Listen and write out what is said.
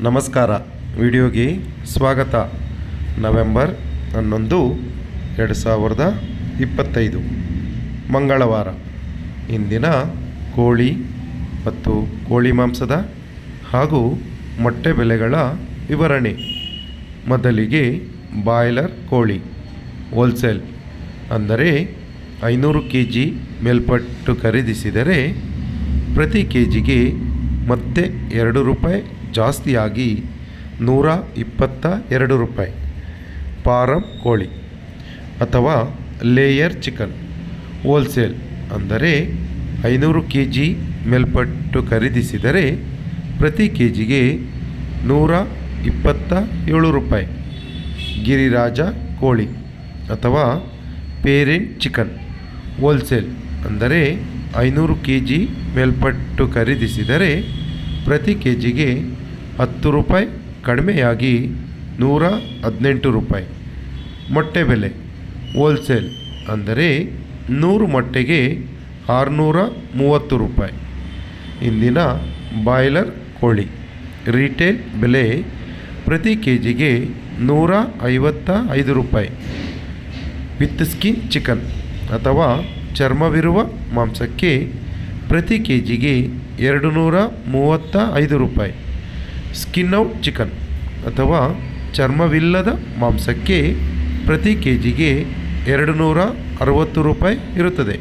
ನಮಸ್ಕಾರ. ವಿಡಿಯೋಗೆ ಸ್ವಾಗತ. ನವೆಂಬರ್ 11, 2025 ಮಂಗಳವಾರ. ಇಂದಿನ ಕೋಳಿ ಮತ್ತು ಕೋಳಿ ಮಾಂಸದ ಹಾಗೂ ಮೊಟ್ಟೆ ಬೆಲೆಗಳ ವಿವರಣೆ. ಮೊದಲಿಗೆ ಬಾಯ್ಲರ್ ಕೋಳಿ ಹೋಲ್ಸೇಲ್ ಅಂದರೆ 500 kg ಮೇಲ್ಪಟ್ಟು ಖರೀದಿಸಿದರೆ ಪ್ರತಿ ಕೆಜಿಗೆ ಮತ್ತೆ 2 ರೂಪಾಯಿ ಜಾಸ್ತಿಯಾಗಿ 122 ರೂಪಾಯಿ. ಫಾರಂ ಕೋಳಿ ಅಥವಾ ಲೇಯರ್ ಚಿಕನ್ ಹೋಲ್ಸೇಲ್ ಅಂದರೆ 500 kg ಮೇಲ್ಪಟ್ಟು ಖರೀದಿಸಿದರೆ ಪ್ರತಿ ಕೆಜಿಗೆ 127 ರೂಪಾಯಿ. ಗಿರಿರಾಜ ಕೋಳಿ ಅಥವಾ ಪೇರೆಂಟ್ ಚಿಕನ್ ಹೋಲ್ಸೇಲ್ ಅಂದರೆ 500 kg ಮೇಲ್ಪಟ್ಟು ಖರೀದಿಸಿದರೆ ಪ್ರತಿ ಕೆಜಿಗೆ 10 ರೂಪಾಯಿ ಕಡಿಮೆಯಾಗಿ 118 ರೂಪಾಯಿ. ಮೊಟ್ಟೆ ಬೆಲೆ ಹೋಲ್ಸೇಲ್ ಅಂದರೆ 100 ಮೊಟ್ಟೆಗೆ 630 ರೂಪಾಯಿ. ಇಂದಿನ ಬಾಯ್ಲರ್ ಕೋಳಿ ರಿಟೇಲ್ ಬೆಲೆ ಪ್ರತಿ ಕೆಜಿಗೆ 155 ರೂಪಾಯಿ. ವಿತ್ ಸ್ಕಿನ್ ಚಿಕನ್ ಅಥವಾ ಚರ್ಮವಿರುವ ಮಾಂಸಕ್ಕೆ ಪ್ರತಿ ಕೆಜಿಗೆ 235 ರೂಪಾಯಿ. ಸ್ಕಿನ್ ಔಟ್ ಚಿಕನ್ ಅಥವಾ ಚರ್ಮವಿಲ್ಲದ ಮಾಂಸಕ್ಕೆ ಪ್ರತಿ ಕೆಜಿಗೆ 260 ರೂಪಾಯಿ ಇರುತ್ತದೆ.